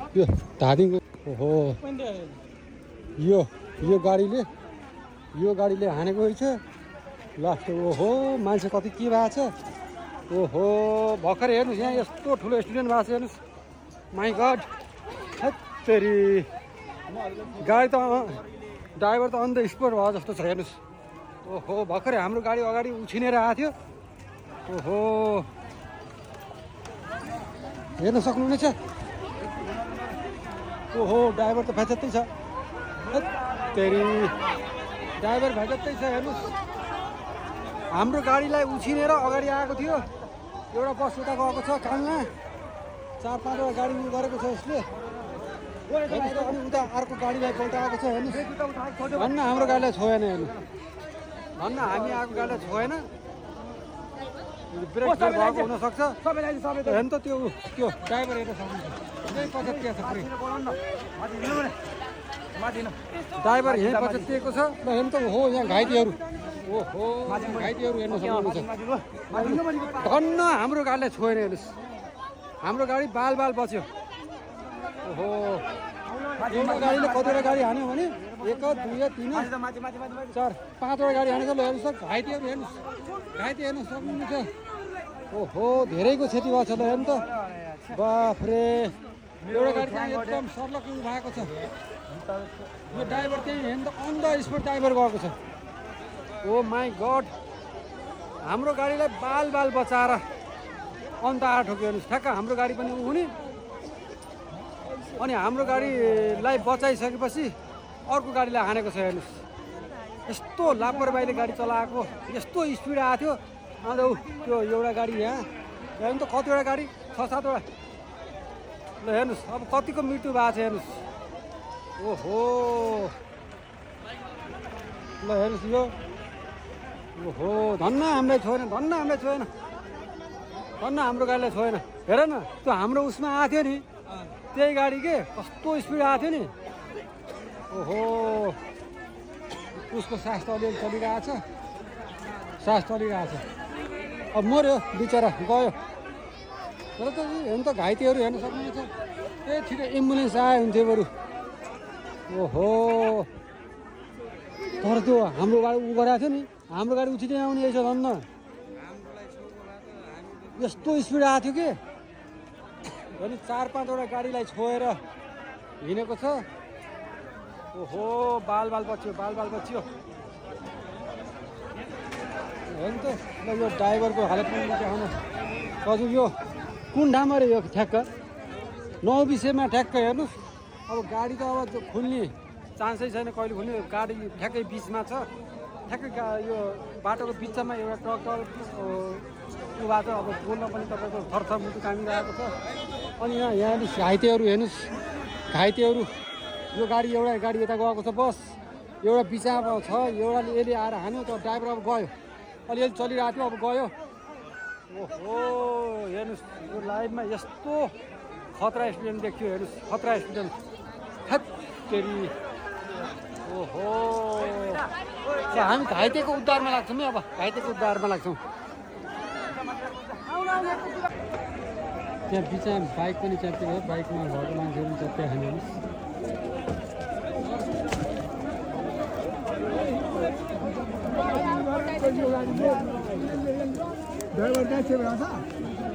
यो धादिङको ओहो यो गाडीले हानेको रहेछ लास्ट। ओहो मान्छे कति के भएको छ। ओहो भर्खर हेर्नुहोस् यहाँ यस्तो ठुलो एक्सिडेन्ट भएको छ हेर्नुहोस्। माई गड हेत्तेरी गाडी त ड्राइभर त अन द स्पोट भयो जस्तो छ हेर्नुहोस्। ओहो भर्खरै हाम्रो गाडी अगाडि उछिनेर आएको थियो। ओहो हेर्न सक्नुहुनेछ। ओहो ड्राइभर त भ्याजत्तै छ। हेत्तेरी ड्राइभर भ्याजत्तै छ हेर्नुहोस्। हाम्रो गाडीलाई उछिनेर अगाडि आएको थियो। एउटा बस उता गएको छ काममा 4-5वटा गाडी उ गरेको छ यसले। अनि उता अर्को गाडीलाई पल्टाएको छ हेर्नुहोस्। भन्न हाम्रो गाडीलाई छोएन हेर्नु। भन्न हामी आएको गाडीलाई छोएन। ब्रेक फेल भएको हुनसक्छ। हेर्नु त त्यो ड्राइभर हेर्न सक्नुहुन्छ। यहीँ पछाडि छ पुरै ड्राइभर यहीँ पछाडिएको छ। ल हेर्नु त हो यहाँ घाइतेहरू। ओहो घाइतेहरू हेर्न सक्नुहुन्छ। धन्न हाम्रो गाडीलाई छोएन हेर्नुहोस्। हाम्रो गाडी बाल बच्यो। ओहो एउटा गाडीले कतिवटा गाडी हान्यो भने 1 2 3 4 5वटा गाडी हानेको। ल हेर्नुहोस् त घाइतेहरू हेर्नुहोस्। घाइते हेर्न सक्नुहुन्छ। ओहो धेरैको क्षति भएको छ। ल हेर्नु त बाफ्रे एउटा गाडी चाहिँ एकदम सर्लक भएको छ। यो ड्राइभर चाहिँ हेर्नु त अन द स्पोट ड्राइभर गएको छ। ओ माई गड हाम्रो गाडीलाई बाल बचाएर अन्त आएर ठोक्यो हेर्नुहोस्। ठ्याक्क हाम्रो गाडी पनि हुने अनि हाम्रो गाडीलाई बचाइसकेपछि अर्को गाडीलाई हानेको छ हेर्नुहोस्। यस्तो लापरवाहीले गाडी चलाएको यस्तो स्पिड आएको थियो। अन्त त्यो एउटा गाडी यहाँ हेर्नु त कतिवटा गाडी 6-7वटा। ल हेर्नुहोस् अब कतिको मृत्यु भएको छ हेर्नुहोस्। ओहो ल हेर्नुहोस् यो। ओहो धन्न हामीलाई छोएन। धन्न हाम्रो गाडीलाई छोएन। हेर न त्यो हाम्रो उसमा आएको थियो नि त्यही गाडी के कस्तो स्पिड आएको थियो नि। ओहो उसको सास त अलिअलि चलिरहेको छ। अब मऱ्यो बिचरा गयो। तर त हेर्नु त घाइतेहरू हेर्न सक्नुहुन्छ। ए ठिकै एम्बुलेन्स आयो हुन्थ्यो बरु। ओहो तर त्यो हाम्रो गाडी उ गराएको थियो नि हाम्रो गाडी उठिँदै आउने रहेछ धन्न। यस्तो स्पिड आएको थियो कि अनि 4-5वटा गाडीलाई छोएर हिँडेको छ। ओहो बाल बच्यो। हेर्नु त ल यो ड्राइभरको हालत पनि देखाउन हजुर। यो कुन ठाउँमा रे यो ठ्याक्क 9 विषयमा ठ्याक्क हेर्नुहोस्। अब गाडी त अब खुल्ने चान्सै छैन कहिले खुल्ने। गाडी ठ्याक्कै बिचमा छ। ठ्याक्कै यो बाटोको बिचमा एउटा ट्रक उ भएको छ। अब बोल्न पनि तपाईँको थरथर मुटु कामिरहेको छ। अनि यहाँ घाइतेहरू हेर्नुहोस्। घाइतेहरू यो गाडी एउटा गाडी यता गएको छ बस एउटा बिचमा छ। एउटाले यसले आएर हान्यो त ड्राइभर अब गयो। अलिअलि चलिरहेको थियो अब गयो। ओहो हेर्नुहोस् यो लाइभमा यस्तो खतरा एक्सिडेन्ट देखियो हेर्नुहोस्। खतरा एक्सिडेन्ट हेत्तेरी। ओहो हामी घाइतेको उद्धारमा लाग्छौँ है। अब घाइतेको उद्धारमा लाग्छौँ। त्यहाँ बिचमा बाइक पनि च्याप्टे भयो। बाइकमा भएको मान्छेहरू पनि च्याप्टे खाने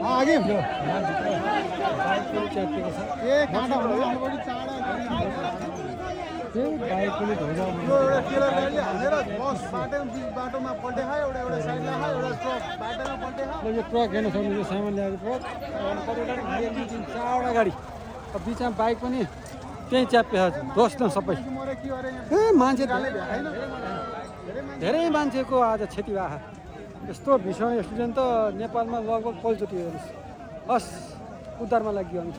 आगे बाइक पनि च्याप्टेको छ। बाइक पनि यो ट्रक हेर्न सक्नुहुन्छ। सामान ल्याएको ट्रक 4वटा गाडी। अब बिचमा बाइक पनि त्यहीँ च्याप्पे छ। दोस्त सबै ए मान्छे धेरै मान्छेको आज क्षति भएको। यस्तो भीषण एक्सिडेन्ट त नेपालमा लगभग पहिलोचोटि हेर्नुहोस्। हस् उद्धारमा लाग्यो हामी।